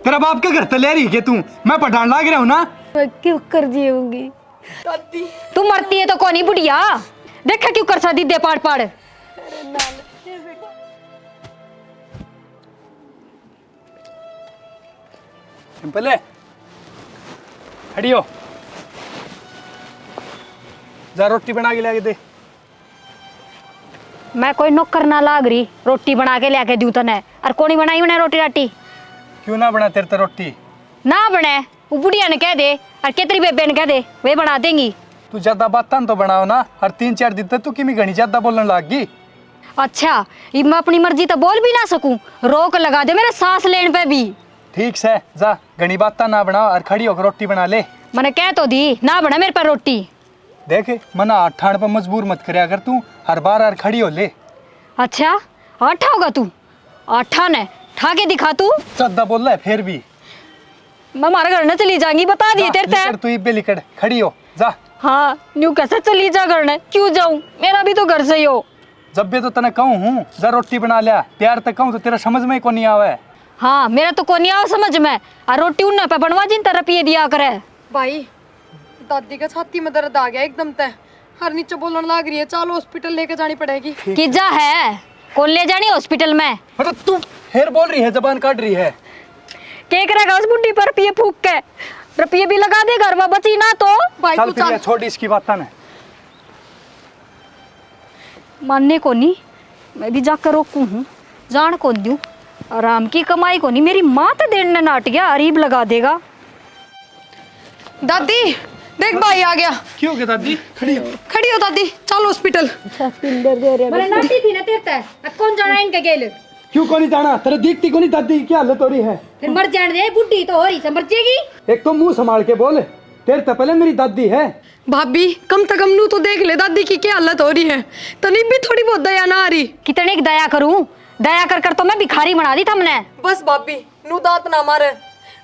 तेरा बाप का घर तो ले रही है तू, मैं पठान लाग रहा हूँ ना। मैं क्यों कर जीऊंगी दादी तू मरती है तो कौन बुढ़िया देखा क्यों कर सा दीदे पाड़ पाड़। सिंपल है, खड़ी हो, जा रोटी बना के लाके दे। मैं कोई नौकर ना लाग रही रोटी बना के लेके दूं तने और कोनी बनाई बना रोटी राटी क्यों ना बना तेरे तो रोटी? ना बने वो बुढ़िया ने कह दे और केतरी बेबे ने कह दे वे बना देंगी। तू ज्यादा बातें तो बनाओ ना, हर 3-4 दिन तक तू किमी घनी ज्यादा बोलने लग गई। अच्छा ये मैं अपनी मर्जी तो बोल भी ना सकूं, रोक लगा दे मेरे सांस लेने पे भी। ठीक से जा, घनी बातें ना बनाओ और खड़ी होकर रोटी बना ले। मैंने कह तो दी ना बना मेरे पर रोटी। देख मना आठान पर मजबूर मत करे, अगर तू हर बार हर खड़ी हो ले। अच्छा आठा होगा तू, आठा ने ठा के दिखा तू। ज्यादा बोल रहा है फिर भी। मैं हमारे घर न चली जाऊंगी बता दिए तेरे लिकड़, तू इब्बे लिकड़, खड़ी हो जा। हाँ न्यू कैसे चली जा घर ने, क्यों जाऊं, मेरा भी तो घर से ही हो। जब भी तो तने कहूँ हूँ जा रोटी बना लिया, प्यार तक कहूँ तो तेरा समझ में ही को नहीं आवे। हाँ मेरा तो कोनी आओ समझ में, और रोटी उन्ना पे बनवा जिन तरह पिए दिया करे। भाई दादी का छाती में दर्द आ गया एकदम तय, हर नीचे बोलने लग रही है, चलो हॉस्पिटल लेके जानी पड़ेगी। कि जा है कौन ले जानी हॉस्पिटल में? मतलब तू फिर बोल रही है, जबान काट रही है। के करेगा उस बुड्ढी पर रुपये फूक के, रुपये भी लगा दे घर में बची ना तो। भाई चल तू फिर चल। छोड़ इसकी बात ना। मानने को नहीं, मैं भी जाकर रोकू हूँ, जान कौन दूँ, आराम की कमाई को नहीं, मेरी माँ तो देर ने नाट गया अरीब लगा देगा। दादी देख भाई आ गया। क्यों गया दादी? खड़ी हो। खड़ी हो दादी, चल हॉस्पिटल। मैंने नाटी थी ना तेरे तक, कौन जाना इनके गेल? क्यों को नहीं जाना? तेरे दिखती को नहीं दादी की हालत हो रही है। फिर मर जाने दे, बुढ़ी तो हो रही से मर जाएगी। एक तो मुंह संभाल के बोल, तेरे तो पहले मेरी दादी है। भाभी कम से कम नू तो देख ले दादी की क्या हालत हो रही है, तनी भी थोड़ी बहुत दया ना आ रही। कितने की दया करूं, दया कर कर तो मैं भिखारी बना दी हमने। बस भाभी नू दांत ना मारे।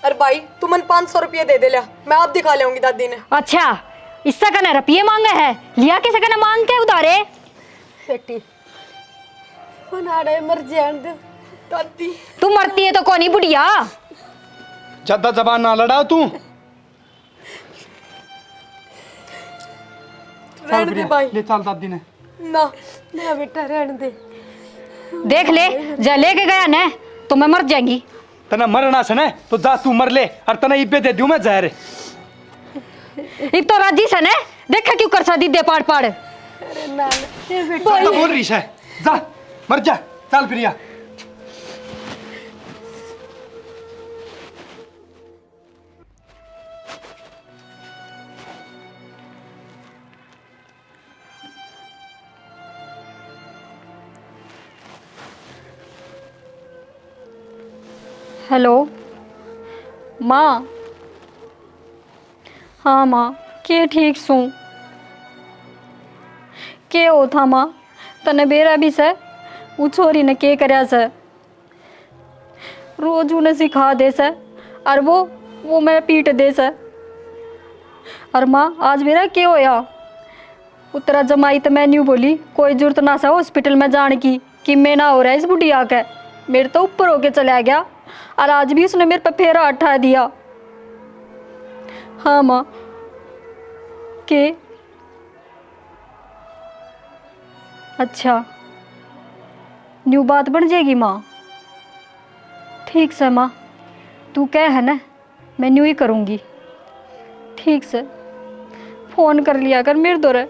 अरे भाई तू मन 500 रुपये दे दे लिया, मैं आप दिखा लेंगी दादी ने। अच्छा इससे कहना रुपये मांगे है, लिया किसे कहना मांग के उधारे। बेटी बना रहे मर जान दे दादी। तू मरती है तो कौन बुढ़िया। ज्यादा जबान ना लड़ाओ तू। रहने दे भाई। ले चल दादी ने। ना ना बेटा रहने दे। देख ले जा लेके गया न तो मैं मर जाएंगी। तना मरना से न तो जा तू मर ले, और तना इब्बे दे दूं मैं जहर। इब तो राजी से न देखा क्यों कर सा दीदे पाड़ पाड़। अरे ना तो बोल रही है, जा मर जा, चल प्रिया। हेलो माँ। हाँ माँ के ठीक सू के हो था माँ, तने बेरा भी से वो छोरी ने के करया से, रोज उन्हें सिखा दे से और वो मैं पीट दे से। और माँ आज मेरा के होया, उतरा जमाई तो मैं न्यू बोली कोई जरूरत ना सा हॉस्पिटल में जाने की, कि मैं ना हो रहा है इस बुढ़िया के, मेरे तो ऊपर होके चला गया और आज भी उसने मेरे पे फेरा उठा दिया। हाँ माँ के अच्छा न्यू बात बन जाएगी माँ। ठीक से माँ तू कह है ना, मैं न्यू ही करूँगी। ठीक से फ़ोन कर लिया कर मेरे दौरे,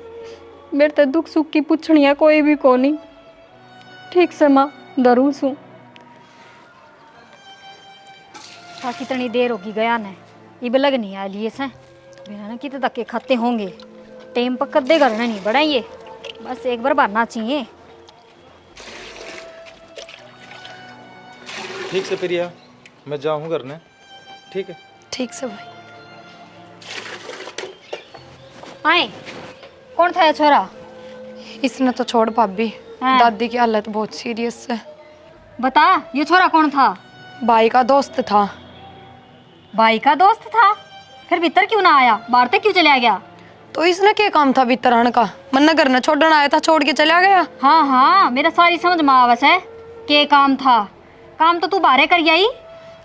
मेरे तो दुख सुख की पूछनी है कोई भी को नहीं। ठीक से माँ जरूर सू। कितनी देर होगी गया ने, इब लग नहीं आ लिए से बिना ना कितने धक्के खाते होंगे, टेम पकड़ दे करना नहीं बड़ा ये, बस एक बार भरना चाहिए। ठीक से प्रिया, मैं जाऊँ घर ने। ठीक है ठीक से भाई। आए कौन था ये छोरा? इसने तो छोड़ भाभी, हाँ। दादी की हालत बहुत सीरियस है। बता ये छोरा कौन था? भाई का दोस्त था। भाई का दोस्त था? फिर भीतर क्यों ना आया, बाहर तक क्यों चला गया? तो इसने क्या काम था भीतर आने का, मन्ना घर ने छोड़ने आया था, छोड़ के चला गया। हाँ हाँ मेरा सारी समझ में आवस है के काम था, काम तो तू बाहर कर आई।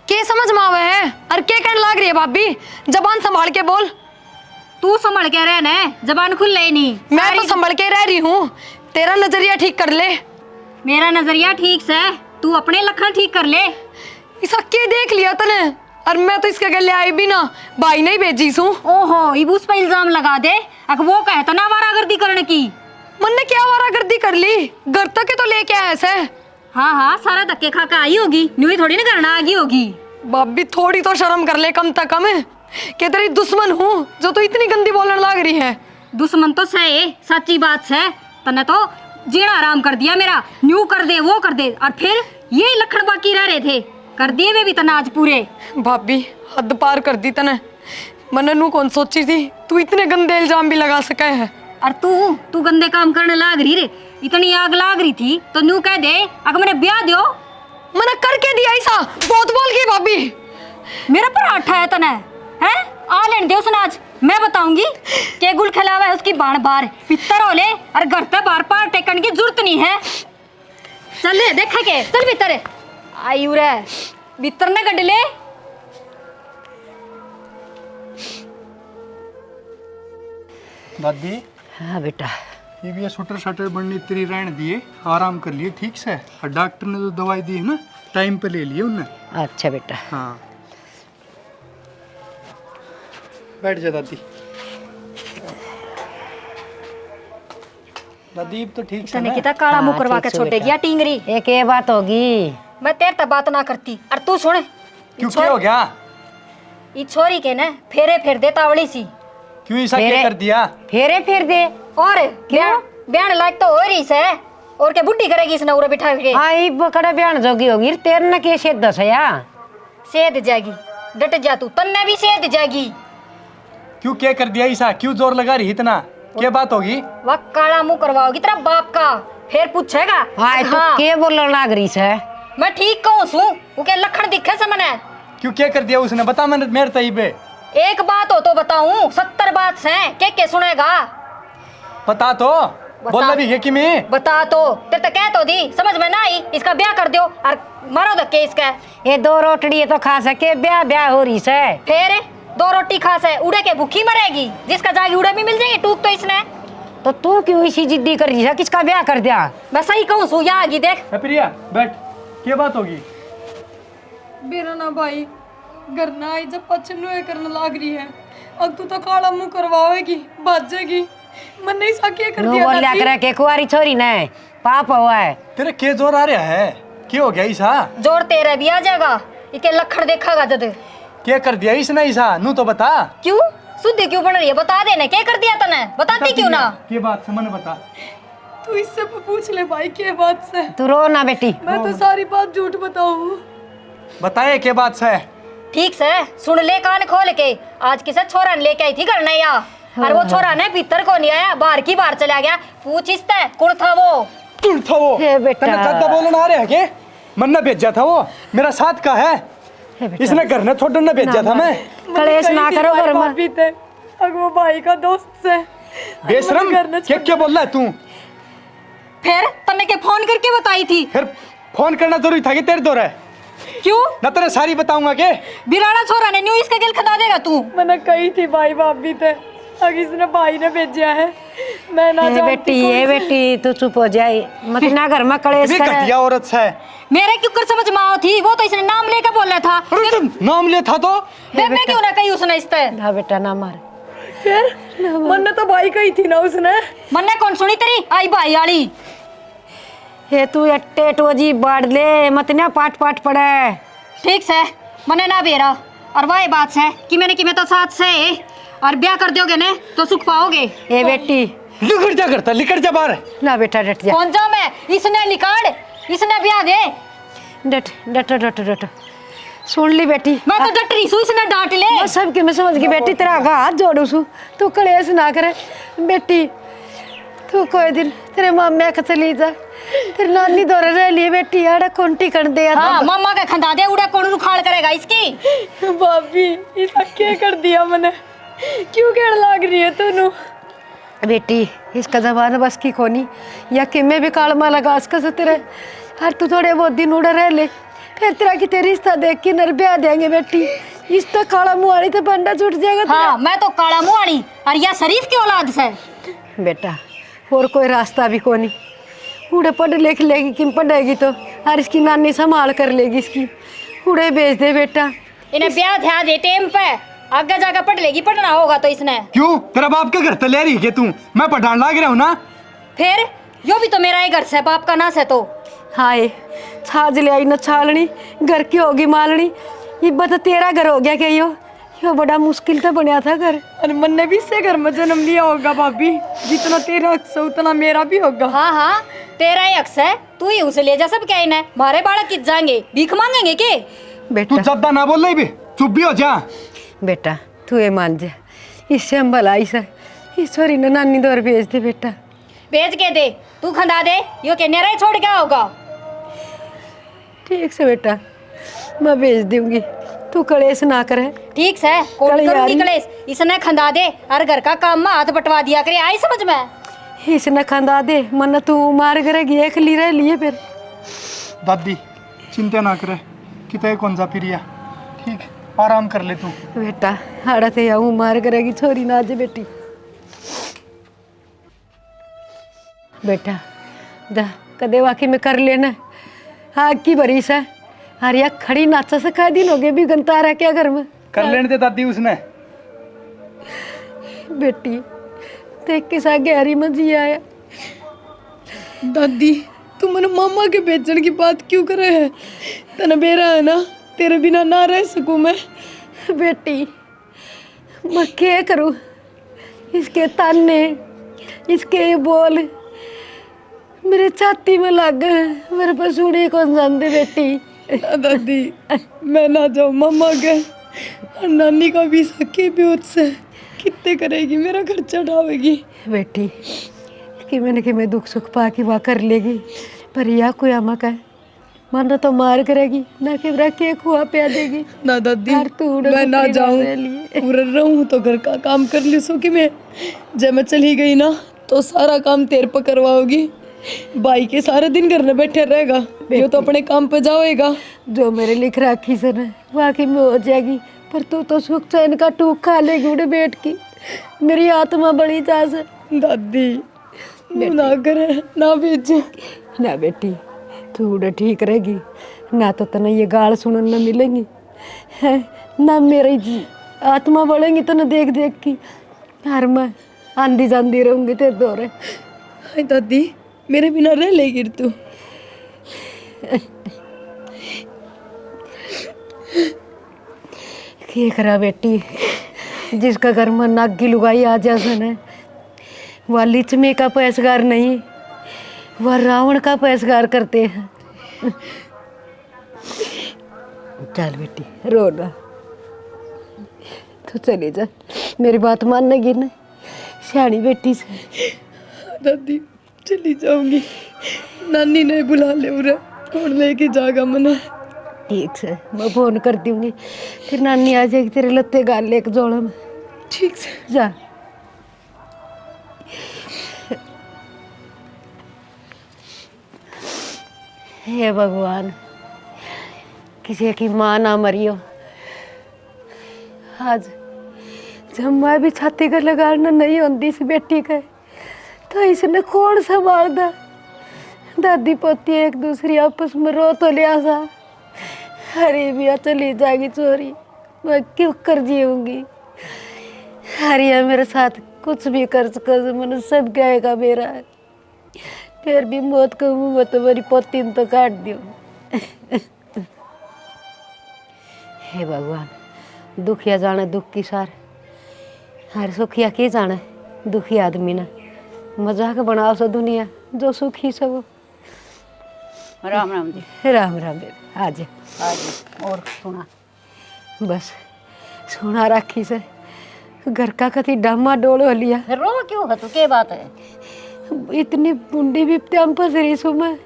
के समझ में आवे है और के कहने लाग रही है भाभी? जबान संभाल के बोल। तू संभल के रह ना, जबान खुल ले नहीं। मैं तो संभल के रह रही हूँ, तेरा नजरिया ठीक कर ले। मेरा नजरिया ठीक से, तू अपने लक्षण ठीक कर ले। इसा के देख लिया तने, और मैं तो इसके गले आई भी ना, भाई नहीं भेजी सू। ओहो, इब उस पर इल्जाम लगा दे। अगर वो कहे तो ना आवारागर्दी करने की। मन ने क्या आवारागर्दी कर ली? घर तक के तो लेके आया ऐसे। हाँ हाँ, सारा धक्के खा के आई होगी, न्यू थोड़ी ना करना आगी होगी। भाभी थोड़ी तो शर्म कर ले, कम तक कम है कि तेरी दुश्मन हूँ जो तू इतनी गंदी बोलने लग रही है। दुश्मन तो सही, सच्ची बात है। तने तो जीना आराम कर दिया मेरा, न्यू कर दे वो कर दे, और फिर यही लखन बाकी रह रहे थे, कर दिए वे भी तना आज पूरे। भाभी हद पार कर दी तने, मैंने नू कौन सोची थी तू इतने गंदे इल्जाम भी लगा सके है। और तू गंदे काम करने लाग रही रे, इतनी आग लाग रही थी तो न्यू कह दे अगर मैंने ब्याह दियो। मैंने करके दिया ऐसा, बहुत बोल गई भाभी। मेरा पर आठा है तने है, आ लेने दे उसने आज, मैं बताऊंगी के गुल खिलावा है उसकी बाण बार पितर हो ले, और घर पे बार पार टेकन की जरूरत नहीं है। चल ले देखे के, चल भीतर आई रे, भीतर ने गड ले। दादी हाँ बेटा। ये भी शूटर शटर बननी तेरी रहने दिए, आराम कर लिए ठीक से, और डॉक्टर ने जो दवाई दी है ना टाइम पे ले लिए उनने। अच्छा बेटा। हाँ बैठ जा दादी। दादी अब तो ठीक से तने ना? कितना काला मुंह हाँ, करवा के ठीक से छोड़ेगी बेटा। या टिंगरी। एक ये बात होगी। मैं तेरे तक बात ना करती, और तू सुन, क्यों क्या हो गया? ई छोरी के ना फेरे फेर दे तावड़ी सी। क्यों ऐसा मेरे- क्या कर दिया? फेरे फिर दे। और ब्याह लायक तो हो रही से, और के बुड्ढी करेगी इसने उरे बिठा के। आई बकड़ा बयान जोगी होगी, तेरे न के से दस या सेध जाएगी, डट जा तू, तन्ने भी सेध जाएगी। क्यों क्या कर दिया ऐसा? क्यों जोर लगा रही इतना? क्या बात होगी? वह काला मुंह करवाओगी तेरा बाप का, फिर पूछेगा। हाँ तू के बोलने लाग रही है? मैं ठीक कहूँ सू, वो के लखन दिखे से मने। क्यों क्या कर दिया उसने? बता मैंने मेरे तईबे। एक बात हो तो बताऊं, 70 बात से के सुनेगा। बता तो, बोलना भी है कि मैं बता तो, तेरे तो कह तो दी, समझ में ना आई, इसका ब्याह कर दियो और मारो धक्के इसका। ये दो रोटड़ी तो खा सके, ब्याह ब्याह हो रही है। फिर 2 रोटी खा से उड़े के भूखी मरेगी, जिसका जागी उड़े भी मिल जाएगी, टूक तो इसने। तो तू क्यों इसी जिद्दी कर रही है? किसका ब्याह कर दिया? मैं सही कहूँ सू, यहाँ आगी देख। है प्रिया बैठ। क्या बात होगी? मेरा ना भाई घर ना आई जब पचन करने लाग रही है, अब तू तो काला मुंह करवाएगी, भाजेगी। मन नहीं सा क्या कर नू दिया बोलिया दादी? करे के कुआरी छोरी ने पाप हुआ है। तेरे के जोर आ रहा है? क्या हो गया ऐसा? जोर तेरा भी आ जाएगा, इके लखन देखा जद। क्या कर दिया इसने ऐसा? नू तो बता। क्यों शुद्ध क्यों बन रही है, बता देना क्या कर दिया तने, बताती क्यों ना। क्या बात से? मैंने बता। तू इससे पूछ ले भाई क्या बात से। तू रो ना बेटी। मैं तो सारी बात झूठ बताऊं। बताए क्या बात से? ठीक से सुन ले कान खोल के, आज किसे छोरा ने लेके आई थी घर नया, और वो छोरा ने भीतर को नहीं आया, बाहर की बाहर चला गया। पूछ इससे कौन था वो? कौन था वो? हे बेटा। तने ज्यादा बोलना आ रहा है के? मन ने भेजा था वो, मेरा साथ का है। हे बेटा। इसने घर ने छोड़ने ने भेजा था मैं। कलेश ना करो घर में। भाभी थे अगर वो भाई का दोस्त से बेशरम क्या क्या बोल रहा है तू? फिर तने के फोन करके बताई थी? फिर फोन करना जरूरी था कि तेरे दौर है? क्यों? ना तेरे सारी बताऊंगा के? बिराना छोरा ने न्यू इसका गिल खदा देगा तू। मैंने कही थी भाई भाभी थे, अगर इसने भाई ने भेजा है मैं ना हे जानती बेटी, कौन ये सी- बेटी तू चुप हो जाए मत ना, घर में कलेश भी करे। घटिया औरत है। मेरे क्यों कर समझ में आओ थी, वो तो इसने नाम लेकर बोला था। अरे तुम नाम ले था तो? मैं क्यों ना कही उसने इस पे? ना बेटा ना मार। फिर मन तो भाई कही थी ना उसने। मन्ने कौन सुनी तेरी आई भाई वाली? हे तू अट्टे टोजी बाढ़ ले मत ना, पाट पाट पड़े। ठीक से मने ना बेरा, और वही बात है कि मैंने कि मैं तो साथ से और ब्याह कर दोगे ने तो सुख पाओगे। ए बेटी लिखट जा करता, लिखट जा बाहर। ना बेटा डट जा। कौन जा मैं? इसने निकाल, इसने ब्याह दे। डट डट डट डट। सुन ली बेटी, मैं तो डट रही सू, इसने डांट ले। मैं सब के मैं समझ गई बेटी, तेरा आगा हाथ जोड़ू सू, तू कलेश ना करे बेटी। तू कोई दिन तेरे मामे के चली जा, तेरी नानी दौरे रह लिए बेटी, आड़ा कोंटी कर दे। हाँ मम्मा का खंदा दे, उड़ा कौन उखाड़ करेगा इसकी? भाभी इसका क्या कर दिया मैंने? क्यों कहने लाग रही है तू? बेटी इसका जमाना बस की कोनी, या कि मैं भी काल माला घास का तेरे, हर तू थोड़े बहुत दिन उड़े रह ले, फिर तेरा कि तेरी रिश्ता देख के नर ब्याह देंगे बेटी। इस तो काला मुंह वाली तो बंडा छूट जाएगा तेरा। हाँ मैं तो काला मुंह वाली और या शरीफ की औलाद से। बेटा और कोई रास्ता भी कोनी। उड़े पढ़ लिख लेगी कि पढ़ेगी तो और इसकी नानी संभाल कर लेगी इसकी। उड़े भेज दे बेटा। इन्हें ब्याह ध्यान दे टाइम पे, आगे जाकर पढ़ लेगी, पढ़ना होगा तो इसने। क्यों तेरा बाप का घर तले रही है तू? मैं पठान लाग रहा हूँ ना। फिर यो भी तो मेरा ही घर से, बाप का नास है तो। हाय छाज ले आई न छालनी, घर की होगी मालनी। ये बता तेरा घर हो गया क्या? यो बड़ा मुश्किल तो बनया था घर। और मन ने भी इससे घर में जन्म लिया होगा भाभी। जितना तेरा हक है उतना मेरा भी होगा। हाँ हाँ तेरा ही अक्स है, तू ही उसे ले जा। सब क्या इन्हें मारे बालक किस जाएंगे, भीख मांगेंगे के? तू बेटा ज्यादा ना बोल रही भी, चुप भी हो जा। बेटा तू ये मान जा, इससे हम भलाई से ईश्वरी ने नानी दौर भेज दे बेटा। भेज के दे, तू खंदा दे, यो के नेरा ही छोड़ क्या होगा। ठीक से बेटा मैं भेज दूंगी, तू कलेश ना करे। ठीक से कोई कल करूंगी यारी। कलेश, इसने खंदा दे और घर का काम में हाथ बटवा दिया करे। आई समझ में? इसने खंदा दे मन तू मार करेगी एक ली रह लिए फिर। दादी चिंता ना करे, कितने कौन सा प्रिया, ठीक आराम कर ले तू। बेटा हाड़ा ते आऊँ मार करेगी छोरी ना जे बेटी। बेटा जा कदे वाकई में कर लेना। आग की बरिश है अरे यार खड़ी नाचा से का दिन हो गए भी गंता रहा क्या घर में। कर लेने दे दादी उसने। बेटी देख के सा गहरी में जी आया। दादी तू मन मामा के बेचने की बात क्यों करे है? तना बेरा है ना, तेरे बिना ना रह सकूं मैं। बेटी मैं क्या करूं? इसके ताने इसके ये बोल मेरे छाती में लग गए। मेरे पास उड़ी कौन जानते बेटी। ना दादी मैं ना जाऊँ मामा के, और नानी का भी सखी भी उससे कितने करेगी, मेरा खर्चा उठावेगी। बेटी कि मैं दुख सुख पा के वहाँ कर लेगी, पर यह कोई आमा का है मन तो मार करेगी ना कि के खुआ पिया देगी। ना दादी यार तू उड़े मैं ना दूसरी जाऊँ, बात ले लिए। पूरा रहूँ तो घर का काम कर ली सो कि मैं जब मैं चली गई ना तो सारा काम तेरे पर करवाओगी। भाई के सारे दिन घर में बैठे रहेगा, यो तो अपने काम पे जाएगा। जो मेरे लिख राखी से ना वाकई में हो जाएगी, पर तू तो सुख चैन का टूक खा लेगी उड़े बैठ की। मेरी आत्मा बड़ी चास है। दादी ना करे ना भेजे। ना बेटी तू उड़े ठीक रहेगी ना, तो तना ये गाल सुनन न मिलेंगी है ना। मेरी आत्मा बढ़ेंगी तो न देख देख की हर मैं आंधी जांदी रहूंगी तेरे दौरे। हाय दादी मेरे बिना रह लेगी तू? क्या करा बेटी, जिसका घर में नागी लुगाई आ जा सन वह लिचमे का पैसगार नहीं, वह रावण का पैसगार करते हैं। चल बेटी रो ना, तू चली जा, मेरी बात मानेगी ना सियानी बेटी से। दादी चली जाऊंगी, नानी ने बुला ले उरे और लेके जाएगा मना। ठीक से मैं फोन कर दूंगी, फिर नानी आ जाएगी तेरे लत्ते गाल ले एक जोड़ा में। ठीक से जा। हे भगवान किसी की माँ ना मरियो। आज जब मैं भी छाती का लगाना नहीं होती इस बेटी का, तो इसने कौन संभाल दा? दादी पोती एक दूसरी आपस में रो तो लिया सा। अरे बिया चली जाएगी चोरी, मैं क्यों कर जीऊंगी? हरिया मेरे साथ कुछ भी कर सको, मन सब गाएगा मेरा। फिर भी मौत को मुँह में तो मेरी पोती ने तो काट दियो। हे भगवान दुखिया जाने दुख की सार, हर सुखिया की जाने दुखी आदमी ना। मजाक बनाओ सो दुनिया, जो सुखी सब। राम राम जी। राम राम बेबी आज और सुना बस सुना राखी से घर का कति डामा डोल हो लिया। रो क्यों है, तू क्या बात है? इतनी बुंडी भी प्याम फंस रही सो मैं,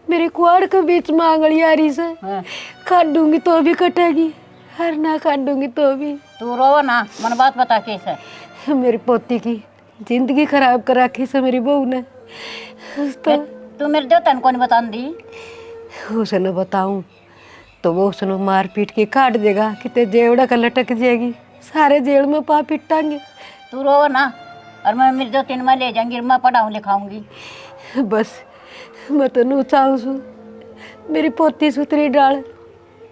मेरे कुआड़ के बीच में आंगली आ रही से। काट दूंगी तो भी कटेगी, हर ना काट दूंगी तो भी। तू रो ना, मन बात बता कैसे। मेरी पोती की जिंदगी खराब कर रखी से मेरी बहू ने। तो तू मेरे देवता को नहीं बता दी? उसे न बताऊं तो वो उसने मार पीट के काट देगा, कितने जेवड़ा का लटक जाएगी, सारे जेल में पा पिटांगे। तू रो ना, और मैं मेरी 2-3 में ले जाऊंगी, मैं पढ़ाऊँ लिखाऊंगी। बस मैं तो नू चाहूँ सू मेरी पोती सुतरी डाल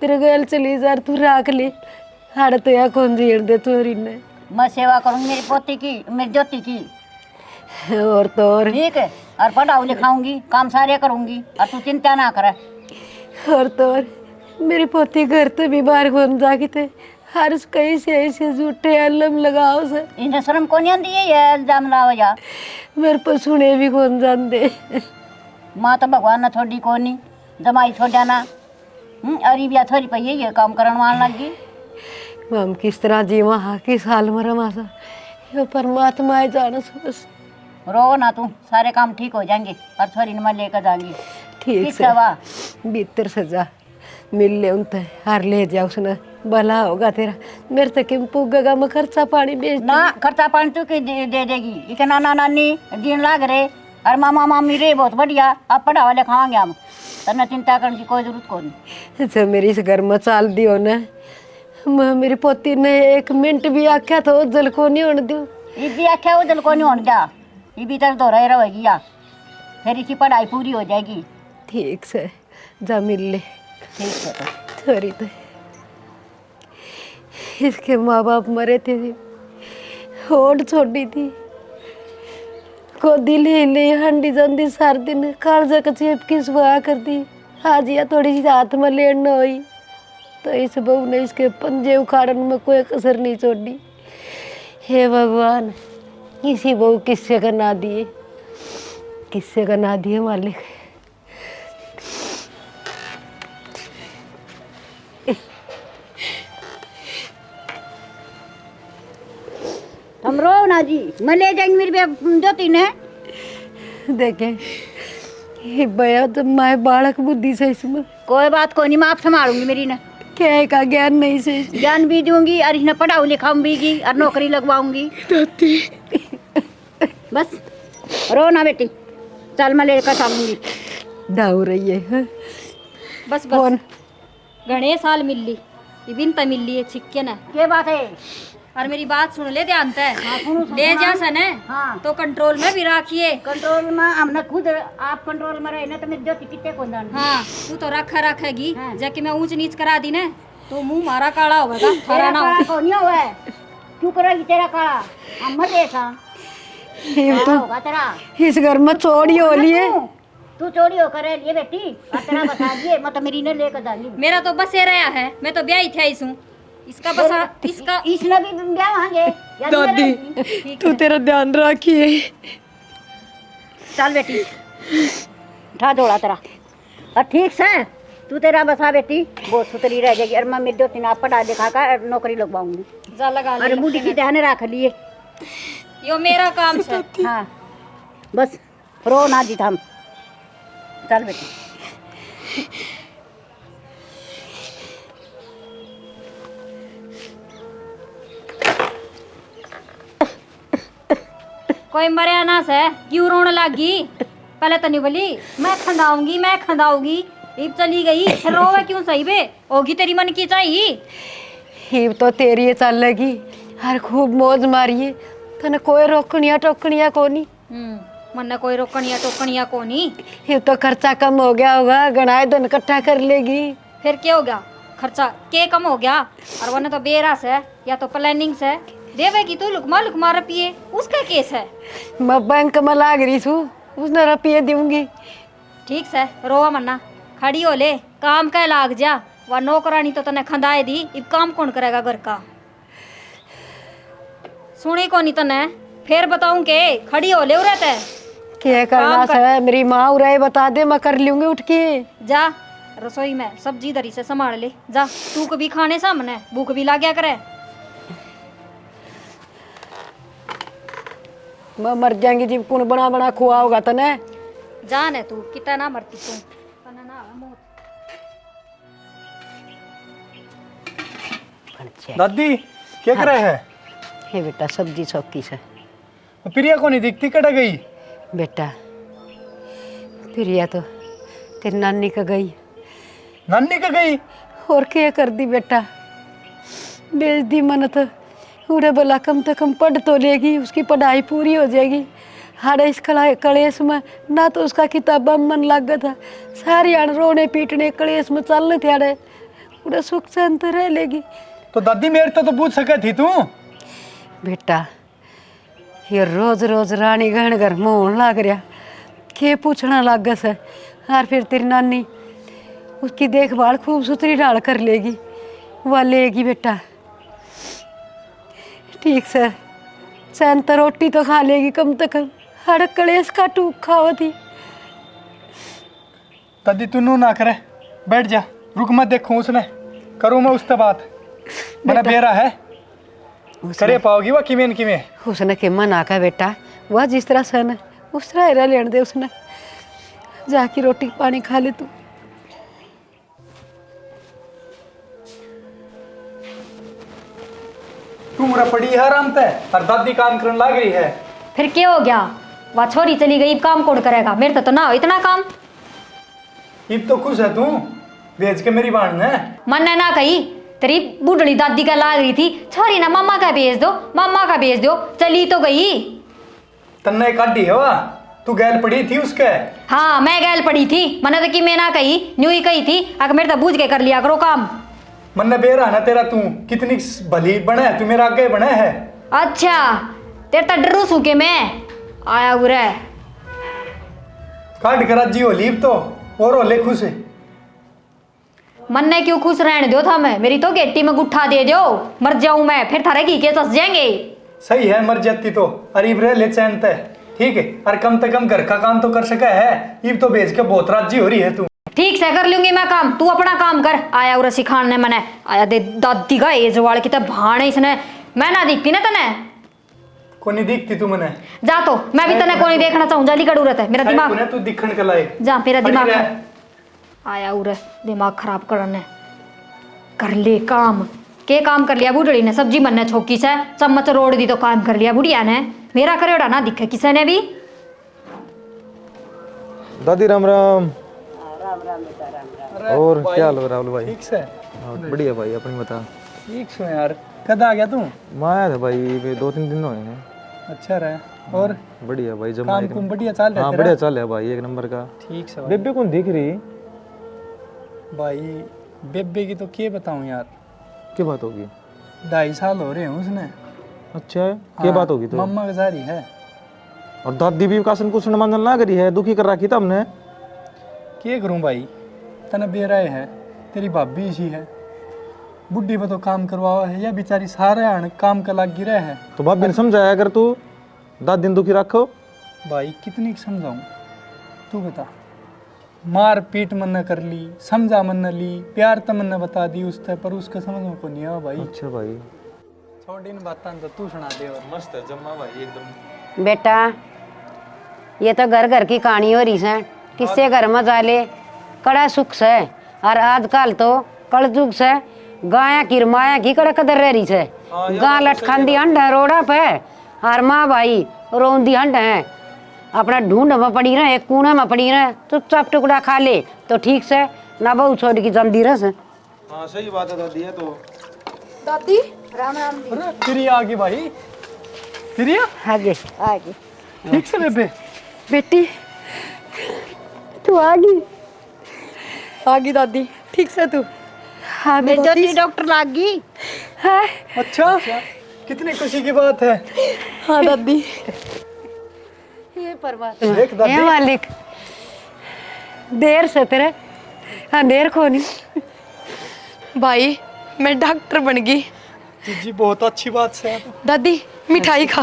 तेरे गल चली जा, तू राख ले हाड़ तो या कौन जीण दे तोरी ने। मैं सेवा करूंगी मेरी पोती की, मेरी ज्योति की, और तो और ठीक है। और पढ़ाऊँ लिखाऊंगी, काम सारे करूंगी, और तू चिंता ना करे। और तो और मेरी पोती घर तो बीमार कौन जागी थे, हर कहीं से ऐसे झूठे अलम लगाओ से इन्हें शर्म कौन आती है ये इल्जाम लाओ जा। मेरे पर सुने भी कौन जान दे। माँ तो भगवान ने छोड़ी कोनी, जमाई छोड़ा ना। अरे भी थोड़ी पई है ये काम करने वाला लगी। हम किस तरह जीवा हाँ किस हाल में रमासा, ये परमात्मा है जाना बस। रो ना तू, सारे काम ठीक हो जाएंगे, और छोरी ने मैं लेकर जाऊंगी। ठीक से सवा भीतर सजा मिल ले उनते हार ले जा उसने, भला होगा तेरा। मेरे तक किम पुगेगा, मैं खर्चा पानी बेच ना, खर्चा पानी तू की दे देगी। इके नाना नानी दिन लाग रहे, और मामा मामी रे बहुत बढ़िया, आप पढ़ावा लिखावांगे हम, तन्ने चिंता करने की कोई जरूरत कोनी। अच्छा मेरी इस घर में चाल दियो ना, मैं मेरी पोती ने 1 मिनट भी आख्या तो जल को नहीं होने दूँ। ये भी आख्या वो दिल को नहीं होने जा, ये भी तरह दोहराई रहेगी या फिर इसकी पढ़ाई पूरी हो जाएगी। ठीक से जा मिल ले। ठीक है तो थोड़ी तो इसके माँ बाप मरे थे, होड़ छोड़ी थी को दिल हिले हंडी जंदी सार दिन कालजा का चेप की सुहा कर दी। आज या थोड़ी सी हाथ में लेन न हुई तो इस बहू ने इसके पंजे उखाड़न में कोई कसर नहीं छोड़ी। हे भगवान, इसी बहू किस्से का ना दिए, किस्से का ना दिए मालिक। हम रो ना जी, मैं ले जाएंगी मेरी ज्योति ने। देखे ये भैया तो माए बालक बुद्धि से इसमें कोई बात कोई नहीं, मैं आप संभालूंगी मेरी ने। क्या का ज्ञान नहीं से ज्ञान भी दूंगी, और इन्हें पढ़ाऊँ लिखाऊंगी, और नौकरी लगवाऊंगी। बस रो ना बेटी, चल मैं लेकर आऊंगी। दाऊ रही है हाँ? बस बस घणे साल मिल ली, इबिन त मिल ली है छिक्के ना। क्या बात है? और मेरी बात सुन ले ध्यान से, ले जा सन है हाँ। तो कंट्रोल में भी रखिए। कंट्रोल में हमने खुद, आप कंट्रोल में रहे ना तो मेरी ज्योति कितने को जान। हाँ तू तो रखेगी, हाँ। जाके मैं ऊंच नीच करा दी ना तो मुंह मारा काला होगा, तेरा थारा ना काला हो। कौन हुआ है? क्यों करेगी तेरा काला? हम मत ऐसा ये काला तो होगा तेरा। इस घर में चोरी हो ली है। तू चोरी होकर रह लिए बेटी, और तेरा बता दिए, मैं तो मेरी ने लेकर जाऊंगी। मेरा तो बस ये रहा है, मैं तो ब्याह ही थे इसू इसका बस इसका इसने भी ब्याह होंगे। दादी तू तेरा ध्यान रखिए। चल बेटी, उठा दौड़ा तेरा, और ठीक से तू तेरा बसा बेटी, बहुत सुतरी रह जाएगी। और मैं मेरी ज्योति ने पढ़ा लिखा कर नौकरी लगवाऊंगी। जा लगा ले अरे बूढ़ी की ध्यान रख लिए। यो मेरा काम से। हाँ बस रो ना जी हम। चल बेटी। कोई मरे ना से क्यों रोने लगी? पहले तो नहीं बोली मैं खंदाऊंगी, इब चली गई, फिर रोवे क्यों? सही बे होगी तेरी मन की चाहिए। ही तो तेरी चल लगी, हर खूब मौज मारिए, तने कोई रोकनिया टोकनिया कोनी। मन ने कोई रोकनिया टोकनिया कोनी। ये तो खर्चा कम हो गया होगा, गणाए धन इकट्ठा कर लेगी। फिर क्या हो गया? खर्चा के कम हो गया? और वरना तो बेरा से या तो प्लानिंग से देवेगी तू लुकमा रुपये, उसका केस है। मैं बैंक में लाग रही हूँ, उसने रुपये दूंगी। ठीक से रोवा मन्ना, खड़ी हो ले, काम का लाग जा। वह नौकरानी तो तने खंदाए दी, इब काम कौन करेगा घर का? सुनी को नहीं तने, फिर बताऊं के खड़ी हो ले रहते क्या करना है? मेरी माँ उराए बता दे, मैं कर लूंगी उठ के। जा रसोई में सब्जी दरी से संभाल ले जा, तू कभी खाने सामने भूख भी लाग्या करे। मैं मर जाएंगी जी, कौन बना बना खुआ होगा तने। जान है तू कितना ना मरती तू, तने ना मौत। दादी क्या कर रहे हैं? हे बेटा सब्जी चौकी से। प्रिया को नहीं दिखती, कट गई? बेटा प्रिया तो तेरी नानी का गई। नानी का गई? और क्या कर दी बेटा, बेच दी मन तो उरे बोला कम से कम पढ़ तो लेगी, उसकी पढ़ाई पूरी हो जाएगी। हाड़े इस कलेश में ना तो उसका किताबा में मन लग था, सारी आड़ रोने पीटने कलेश में चलने थे आड़े, उरे सुख चैन तो रह लेगी। तो दादी मेरे तो पूछ सके थी तू। बेटा ये रोज रोज रानी गहन घर में होने लग रहा, के पूछना लग से। और फिर तेरी नानी उसकी देखभाल खूब सुथरी ढाल कर लेगी, वह लेगी बेटा। ठीक से चैन तो रोटी तो खा लेगी कम से कम, हर कलेश का टूक खाओ थी। दादी तू नू ना करे, बैठ जा, रुक मत, देखूं उसने करूँ मैं उससे बात। मैंने बेरा है करे पाओगी वह किमें किमें। उसने के मना का बेटा, वह जिस तरह से न उस तरह रह लेने दे, उसने जाके रोटी पानी खा ले तू। तू मुरा पड़ी है आराम ते और दादी काम करने लग रही है। फिर क्या हो गया, वह छोरी चली गई, काम कौन करेगा, मेरे तो ना हो इतना काम। इब तो खुश है तू, भेज के मेरी बाण ने। मन ने ना कही, तेरी बूढ़ी दादी का लाग रही थी, छोरी ना मामा का भेज दो, मामा का भेज दो, चली तो गई। तन्ने काटी है वह, तू गैल पड़ी थी उसके। हाँ मैं गैल पड़ी थी, मैंने तो कि मैं ना कही, न्यू ही कही थी, अगर मेरे तो बूझ के कर लिया करो काम। मन ने बेरा ना तेरा, तू कितनी भली बने है, तू मेरा आगे बने है। अच्छा तेरे तो डरू सू के मैं आया उरे। काट कर जी हो लीप तो और हो ले खुश। मन ने क्यों खुश रहने दो था, मैं मेरी तो गेटी में गुट्ठा दे दो, मर जाऊं मैं, फिर थारे घी के चस जाएंगे। सही है, मर जाती तो अरीब रह ले चैन ते, ठीक है। और कम से कम घर का काम तो कर सका है, इब तो भेज के बहुत राजी हो रही है तू। ठीक से कर लूंगी मैं काम, तू अपना काम कर। आया उरे सिखाने मैंने, आया दे दादी का एज वाल की तब भाण इसने, मैं ना दिखती ना तने को नहीं दिखती तू मने। जा तो मैं भी तने को नहीं देखना चाहूँ, जाली कड़ू रहता है मेरा दिमाग। तू दिखण के लायक जा मेरा पड़ी दिमाग रह। आया उरे दिमाग खराब करने, कर ले काम। के काम कर लिया बूढ़ी ने, सब्जी मनने छोकी से चम्मच रोड़ दी तो काम कर लिया बुढ़िया ने, मेरा करेड़ा ना दिखे किसी ने भी। दादी राम राम। अरे और भाई, क्या हाल है राहुल भाई? ठीक से? हाँ, बढ़िया भाई, अपनी बता। ठीक से यार, कद आ गया तू? मैं आया था भाई, ये 2-3 दिन हुए हैं। अच्छा रहे। और बढ़िया भाई, जमा काम कुम बढ़िया चल रहा हाँ है बढ़िया चल रहा है भाई, एक नंबर का। ठीक से भाई। बेबे कौन दिख रही? भाई बेबे की तो क्या बताऊं यार, क्या बात होगी? 2.5 साल हो रहे हैं उसने। अच्छा है, क्या बात होगी? तो मम्मा का जारी है। और दादी भी कासन कुछ मंजन ना करी है, दुखी कर रखी था हमने। क्या करूं भाई, तने बेराए है, तेरी भाभी इसी है, बुढ़ी में तो काम करवाओ है, या बेचारी सारे आने काम का लाग गिरा है। तो भाभी ने समझाया अगर तू दादी ने दुखी रखो। भाई कितनी समझाऊं, तू बता। मार पीट मन न कर ली, समझा मन न ली, प्यार तो मन न बता दी उससे, पर उसका समझ में को नहीं आया भाई। अच्छा भाई, छोड़ इन बातां तो तू सुना दे। और मस्त है जम्मा भाई एकदम। बेटा ये तो घर घर की कहानी हो रही है, किससे घर में जाले कड़ा सुख से। और आजकल तो कलजुग से गाया की माया की कड़ा कदर रह रही है। गां लटखांदी हंड है रोड़ा पे, और माँ भाई रोंदी हंड है, अपना ढूंढ में पड़ी रहे, एक कूने में पड़ी रहे, चुपचाप टुकड़ा खा ले तो ठीक से, ना बहु छोड़ की जमदी रस। हाँ सही बात है दादी, है तो दादी अरे तेरी आ गई भाई, तेरी आगे ठीक से बेबे। बेटी तू आ गई दादी, ठीक से तू? हाँ मेरी दादी डॉक्टर लाग गई। है। अच्छा, कितनी खुशी की बात है। हाँ दादी। ये परमात्मा, देख दादी। हे मालिक, देर से तेरे अंधेर को नहीं। भाई मैं डॉक्टर बन गई। जी बहुत अच्छी बात है। दादी मिठाई खा।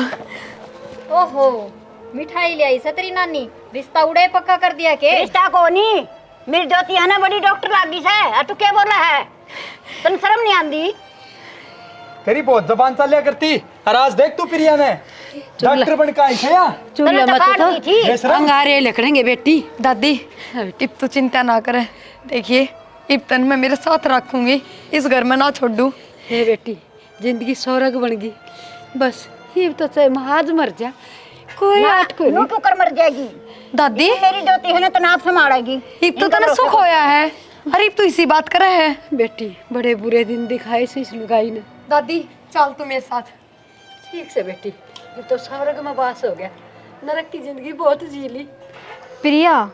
ओहो मिठाई ले आई से तेरी नानी, रिश्ता उड़े पक्का कर दिया के? रिश्ता को नहीं, मेरी दोती है ना बड़ी डॉक्टर लाग गई है। और तू क्या बोल रहा है, तन शर्म नहीं आंदी? तेरी बहुत जबान चलिया करती, और आज देख तू प्रिया ने डॉक्टर बन के आई है या? चूल्हे तने मत तो काट तो दी थी। बेशरम। अंगारे लकड़ेंगे बेटी। दादी इब तो चिंता ना करे, देखिए इब तन मैं मेरे साथ रखूंगी, इस घर में ना छोड़ दूं। हे बेटी, जिंदगी स्वर्ग बन गई, बस ये तो चाहे महाज मर जा, कोई आट को यूं नहीं। क्यों कर मर जाएगी? दादी मेरी दोती है ना तो नाप संभालेगी। इब तो तने सुख होया है, अरे तू इसी बात कर है। बेटी बड़े बुरे दिन दिखाए से इस लुगाई ने। दादी चल तू मेरे साथ। ठीक से बेटी, ये तो स्वर्ग में वास हो गया, नरक की जिंदगी बहुत जी ली। प्रिया,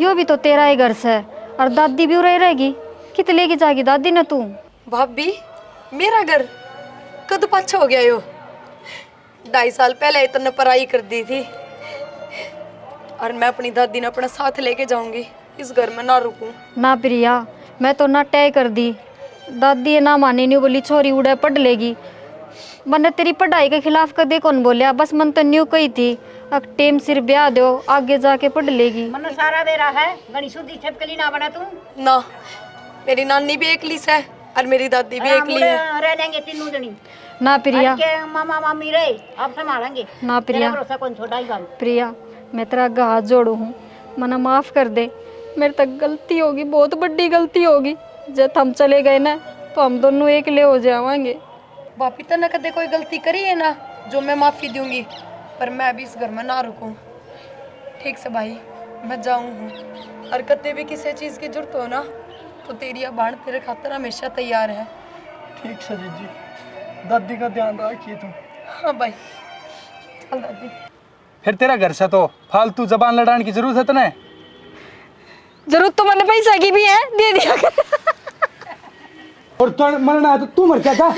यो भी तो तेरा ही घर से, और दादी भी उरे रहेगी। कित लेके जाएगी दादी ने तू? भाभी मेरा घर कद पाछा हो गया यो। 2.5 साल पहले इतने पढ़ाई कर दी थी, और मैं अपनी दादी ने अपने साथ लेके जाऊंगी। इस घर में ना रुकूं। ना प्रिया, मैं तो ना तय कर दी। दादी ना मानी, नहीं बोली छोरी उड़े पढ़ लेगी। मैंने तेरी पढ़ाई के खिलाफ कदे कौन बोलिया, बस मन तो न्यू कही थी अब टेम सिर ब्याह दो, आगे जाके पढ़ लेगी। मन सारा बेरा है गणी शुद्धि छपकली ना बना तू। ना मेरी नानी भी एकली से और मेरी दादी भी एकली है। रह लेंगे तीनों जनी। ना प्रिया, के मामा मामी रहे आप संभालेंगे। ना प्रिया, तेरा भरोसा कौन छोड़ा ही काम। प्रिया मैं तेरा हाथ जोड़ू हूँ, मना माफ़ कर दे। मेरे तक गलती होगी, बहुत बड़ी गलती होगी। जब हम चले गए ना तो हम दोनों एक ले हो जाएंगे। भाभी तो न कदे कोई गलती करी है ना जो मैं माफी दूंगी, पर मैं भी इस घर में ना रुकूं। ठीक से भाई, मैं जाऊं हूँ, और कदे भी किसी चीज की जरूरत हो ना तो तेरी बाण तेरे खातिर हमेशा तैयार है। ठीक से जीजी, दादी का ध्यान रखिए तुम। हाँ भाई चल दादी। फिर तेरा घर से तो फालतू जबान लड़ाने की जरूरत है तने? जरूरत तो मैंने पैसा की भी है, दे दिया कर। और तो मरना है तो तू मर क्या था?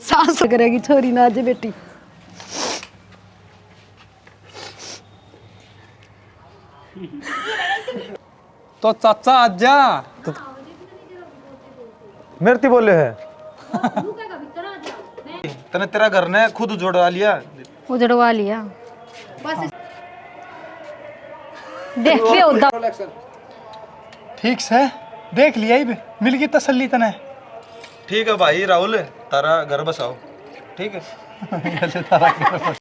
सास करेगी छोरी ना जे बेटी। तो चाचा आजा तो मेरे ती बोले है तने तेरा घर ने खुद उजड़वा लिया। उजड़वा लिया। देख लियो ठीक से देख लिया ही मिल गई तसल्ली तने। ठीक है भाई राहुल, तारा घर बसाओ। ठीक है तारा